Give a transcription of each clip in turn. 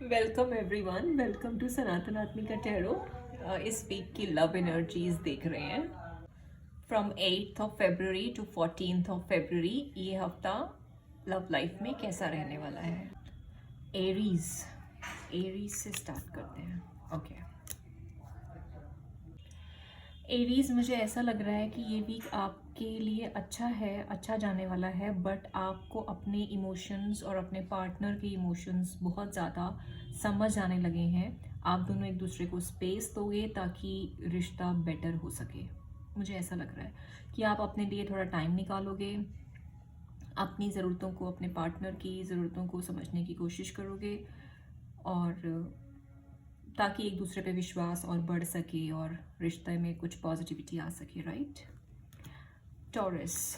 Welcome everyone, welcome to Sanatan Atmika tarot. इस week की love energies देख रहे हैं। From 8th of February to 14th of February ये हफ्ता लव लाइफ में कैसा रहने वाला है। एरीज एरीज से स्टार्ट करते हैं। ओके, एरीज, मुझे ऐसा लग रहा है कि ये वीक आपके लिए अच्छा है, अच्छा जाने वाला है। बट आपको अपने इमोशंस और अपने पार्टनर के इमोशंस बहुत ज़्यादा समझ आने लगे हैं। आप दोनों एक दूसरे को स्पेस दोगे ताकि रिश्ता बेटर हो सके। मुझे ऐसा लग रहा है कि आप अपने लिए थोड़ा टाइम निकालोगे, अपनी ज़रूरतों को, अपने पार्टनर की ज़रूरतों को समझने की कोशिश करोगे, और ताकि एक दूसरे पे विश्वास और बढ़ सके और रिश्ते में कुछ पॉजिटिविटी आ सके। राइट। टॉरस,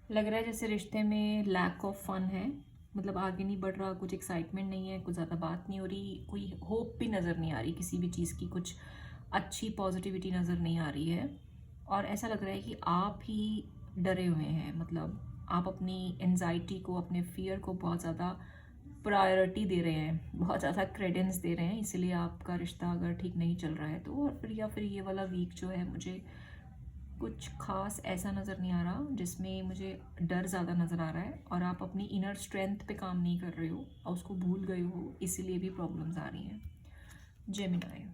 लग रहा है जैसे रिश्ते में लैक ऑफ फन है, मतलब आगे नहीं बढ़ रहा, कुछ एक्साइटमेंट नहीं है, कुछ ज़्यादा बात नहीं हो रही, कोई होप भी नज़र नहीं आ रही किसी भी चीज़ की, कुछ अच्छी पॉजिटिविटी नज़र नहीं आ रही है। और ऐसा लग रहा है कि आप ही डरे हुए हैं, मतलब आप अपनी एनजाइटी को, अपने फियर को बहुत ज़्यादा प्रायोरिटी दे रहे हैं, बहुत ज़्यादा क्रेडेंस दे रहे हैं, इसीलिए आपका रिश्ता अगर ठीक नहीं चल रहा है तो। और फिर या फिर ये वाला वीक जो है, मुझे कुछ खास ऐसा नज़र नहीं आ रहा जिसमें मुझे डर ज़्यादा नज़र आ रहा है, और आप अपनी इनर स्ट्रेंथ पे काम नहीं कर रहे हो और उसको भूल गए हो, इसीलिए भी प्रॉब्लम्स आ रही हैं। जेमिनाई,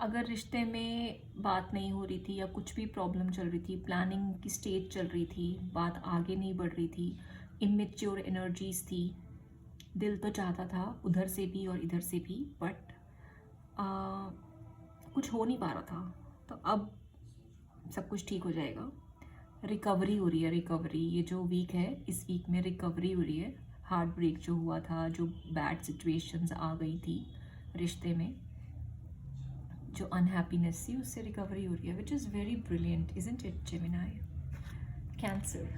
अगर रिश्ते में बात नहीं हो रही थी या कुछ भी प्रॉब्लम चल रही थी, प्लानिंग की स्टेज चल रही थी, बात आगे नहीं बढ़ रही थी, इमेच्योर एनर्जीज थी, दिल तो चाहता था उधर से भी और इधर से भी, बट कुछ हो नहीं पा रहा था, तो अब सब कुछ ठीक हो जाएगा। रिकवरी हो रही है, रिकवरी। ये जो वीक है, इस वीक में रिकवरी हो रही है। हार्ट ब्रेक जो हुआ था, जो बैड सिचुएशंस आ गई थी रिश्ते में, जो अनहैप्पीनेस थी, उससे रिकवरी हो रही है, which is very brilliant, isn't it Gemini. Cancer,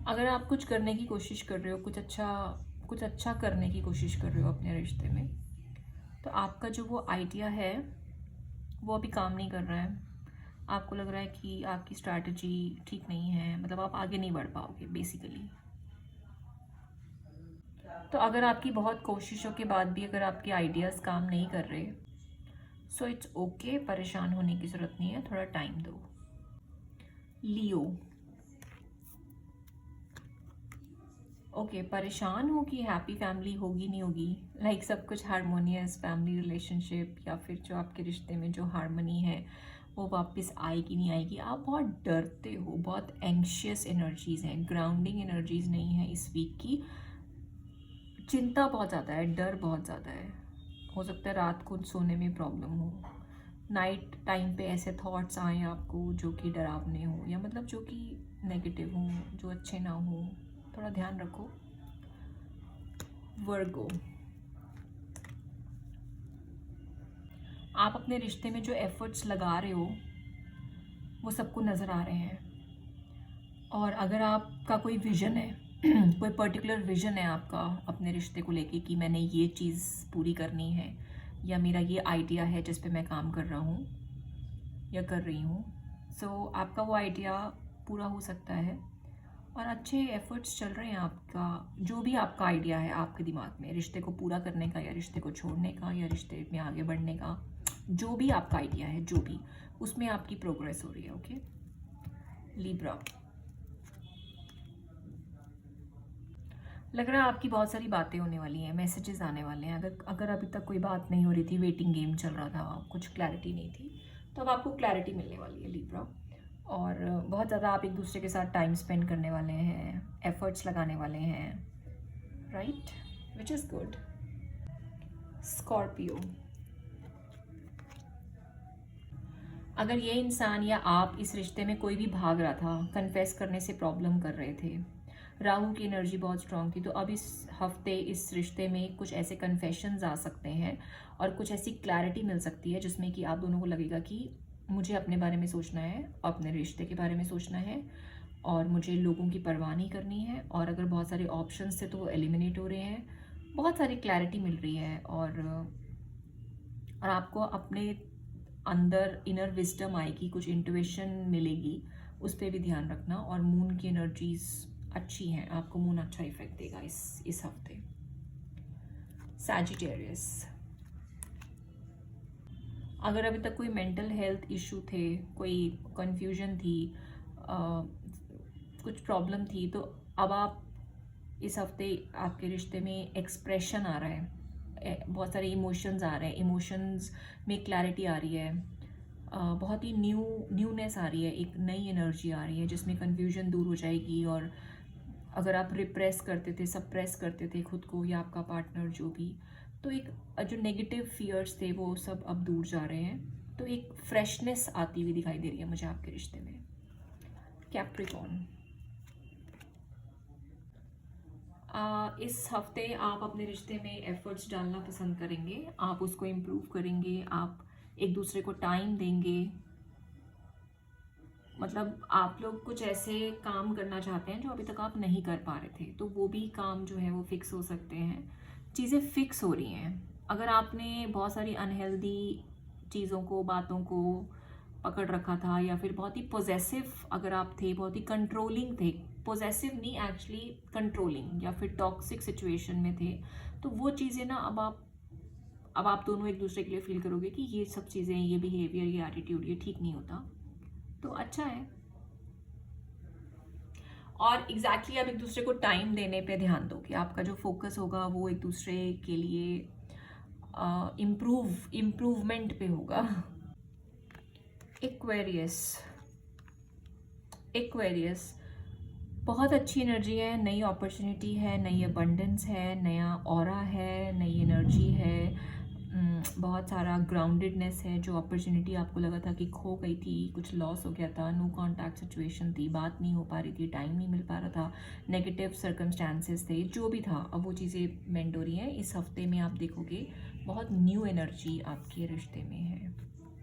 अगर आप कुछ करने की कोशिश कर रहे हो, कुछ अच्छा करने की कोशिश कर रहे हो अपने रिश्ते में, तो आपका जो वो आइडिया है वो अभी काम नहीं कर रहा है। आपको लग रहा है कि आपकी स्ट्रैटेजी ठीक नहीं है, मतलब आप आगे नहीं बढ़ पाओगे बेसिकली। तो अगर आपकी बहुत कोशिशों के बाद भी अगर आपके आइडियाज़ काम नहीं कर रहे, सो इट्स ओके, परेशान होने की ज़रूरत नहीं है, थोड़ा टाइम दो। लियो, ओके, परेशान हो कि हैप्पी फैमिली होगी नहीं होगी, लाइक सब कुछ हारमोनियस फैमिली रिलेशनशिप, या फिर जो आपके रिश्ते में जो हारमोनी है वो वापस आएगी नहीं आएगी। आप बहुत डरते हो, बहुत एंग्शियस एनर्जीज हैं, ग्राउंडिंग एनर्जीज नहीं है इस वीक की। चिंता बहुत ज़्यादा है, डर बहुत ज़्यादा है, हो सकता है रात को सोने में प्रॉब्लम हो, नाइट टाइम पे ऐसे थॉट्स आए आपको जो कि डरावने हो, या मतलब जो कि नेगेटिव हो, जो अच्छे ना हो, थोड़ा ध्यान रखो। वर्गो, आप अपने रिश्ते में जो एफर्ट्स लगा रहे हो वो सबको नज़र आ रहे हैं, और अगर आपका कोई विज़न है कोई पर्टिकुलर विज़न है आपका अपने रिश्ते को लेके कि मैंने ये चीज़ पूरी करनी है, या मेरा ये आइडिया है जिस पे मैं काम कर रहा हूँ या कर रही हूँ, सो आपका वो आइडिया पूरा हो सकता है, और अच्छे एफर्ट्स चल रहे हैं आपका। जो भी आपका आइडिया है आपके दिमाग में रिश्ते को पूरा करने का, या रिश्ते को छोड़ने का, या रिश्ते में आगे बढ़ने का, जो भी आपका आइडिया है, जो भी, उसमें आपकी प्रोग्रेस हो रही है। ओके। लिब्रा, लग रहा है आपकी बहुत सारी बातें होने वाली हैं, मैसेजेस आने वाले हैं। अगर अगर अभी तक कोई बात नहीं हो रही थी, वेटिंग गेम चल रहा था, कुछ क्लैरिटी नहीं थी, तो अब आपको क्लैरिटी मिलने वाली है लिब्रा। और बहुत ज़्यादा आप एक दूसरे के साथ टाइम स्पेंड करने वाले हैं, एफर्ट्स लगाने वाले हैं, right, which is good. Scorpio, अगर ये इंसान या आप इस रिश्ते में कोई भी भाग रहा था, कन्फेस करने से प्रॉब्लम कर रहे थे, राहु की एनर्जी बहुत स्ट्रांग थी, तो अब इस हफ्ते इस रिश्ते में कुछ ऐसे कन्फेशंस आ सकते हैं और कुछ ऐसी क्लैरिटी मिल सकती है जिसमें कि आप दोनों को लगेगा कि मुझे अपने बारे में सोचना है, अपने रिश्ते के बारे में सोचना है, और मुझे लोगों की परवाह नहीं करनी है, और अगर बहुत सारे ऑप्शंस थे तो वो एलिमिनेट हो रहे हैं, बहुत सारी क्लैरिटी मिल रही है, और आपको अपने अंदर इनर विजडम आएगी, कुछ इंट्यूशन मिलेगी, उस पर भी ध्यान रखना। और मून की एनर्जीज अच्छी हैं, आपको मून अच्छा इफेक्ट देगा इस हफ्ते। सैजिटेरियस, अगर अभी तक कोई मेंटल हेल्थ इशू थे, कोई कन्फ्यूजन थी, कुछ प्रॉब्लम थी, तो अब आप इस हफ्ते आपके रिश्ते में एक्सप्रेशन आ रहा है, बहुत सारे इमोशंस आ रहे हैं, इमोशंस में क्लैरिटी आ रही है, बहुत ही न्यूनेस आ रही है, एक नई एनर्जी आ रही है जिसमें कन्फ्यूजन दूर हो जाएगी। और अगर आप रिप्रेस करते थे, सप्रेस करते थे खुद को या आपका पार्टनर जो भी, तो एक जो नेगेटिव फियर्स थे वो सब अब दूर जा रहे हैं। तो एक फ्रेशनेस आती हुई दिखाई दे रही है मुझे आपके रिश्ते में। कैप्रिकॉर्न, इस हफ्ते आप अपने रिश्ते में एफर्ट्स डालना पसंद करेंगे, आप उसको इम्प्रूव करेंगे, आप एक दूसरे को टाइम देंगे। मतलब आप लोग कुछ ऐसे काम करना चाहते हैं जो अभी तक आप नहीं कर पा रहे थे, तो वो भी काम जो है वो फिक्स हो सकते हैं, चीज़ें फिक्स हो रही हैं। अगर आपने बहुत सारी अनहेल्दी चीज़ों को, बातों को पकड़ रखा था, या फिर बहुत ही पोजेसिव अगर आप थे, बहुत ही कंट्रोलिंग थे, पोजेसिव नहीं एक्चुअली कंट्रोलिंग, या फिर टॉक्सिक सिचुएशन में थे, तो वो चीज़ें ना अब आप दोनों एक दूसरे के लिए फील करोगे कि ये सब चीज़ें, ये बिहेवियर, ये एटीट्यूड, ये ठीक नहीं होता, तो अच्छा है। और एग्जैक्टली आप एक दूसरे को टाइम देने पे ध्यान दो कि आपका जो फोकस होगा वो एक दूसरे के लिए इम्प्रूवमेंट पे होगा। एक्वेरियस, बहुत अच्छी एनर्जी है, नई अपॉर्चुनिटी है, नई अबंडेंस है, नया ऑरा है, नई एनर्जी है, बहुत सारा ग्राउंडेडनेस है। जो अपॉर्चुनिटी आपको लगा था कि खो गई थी, कुछ लॉस हो गया था, नो कॉन्टैक्ट सिचुएशन थी, बात नहीं हो पा रही थी, टाइम नहीं मिल पा रहा था, नेगेटिव सर्कमस्टांसेस थे, जो भी था, अब वो चीज़ें मेंड हो रही हैं। इस हफ्ते में आप देखोगे बहुत न्यू एनर्जी आपके रिश्ते में है।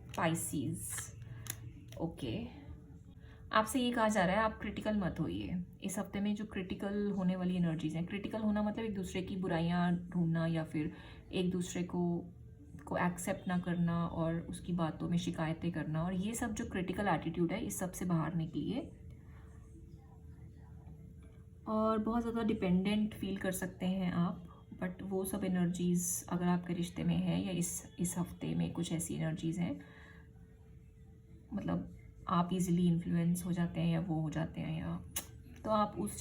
स्पाइसीज, ओके, आपसे ये कहा जा रहा है आप क्रिटिकल मत होइए इस हफ्ते में। जो क्रिटिकल होने वाली एनर्जीज हैं, क्रिटिकल होना मतलब एक दूसरे की बुराइयां ढूंढना, या फिर एक दूसरे को एक्सेप्ट ना करना और उसकी बातों में शिकायतें करना, और ये सब जो क्रिटिकल एटीट्यूड है, इस सब से बाहर निकलिए। और बहुत ज़्यादा डिपेंडेंट फील कर सकते हैं आप, बट वो सब एनर्जीज़ अगर आपके रिश्ते में है, या इस हफ्ते में कुछ ऐसी एनर्जीज़ हैं, मतलब आप इजीली इन्फ्लुएंस हो जाते हैं या वो हो जाते हैं, या तो आप उस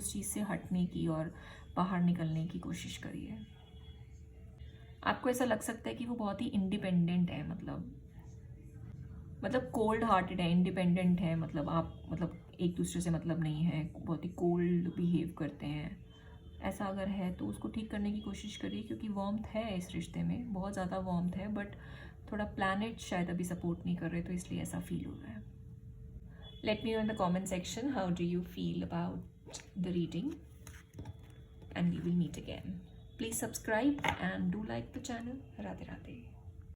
चीज़ से हटने की और बाहर निकलने की कोशिश करिए। आपको ऐसा लग सकता है कि वो बहुत ही इंडिपेंडेंट है, मतलब कोल्ड हार्टेड है, इंडिपेंडेंट है, मतलब एक दूसरे से मतलब नहीं है, बहुत ही कोल्ड बिहेव करते हैं। ऐसा अगर है तो उसको ठीक करने की कोशिश करिए, क्योंकि वार्मथ है इस रिश्ते में, बहुत ज़्यादा वार्मथ है, बट थोड़ा प्लैनेट शायद अभी सपोर्ट नहीं कर रहे, तो इसलिए ऐसा फील हो रहा है। Let me know in the comment section how do you feel about the reading, and we will meet again. Please subscribe and do like the channel. Radhe Radhe.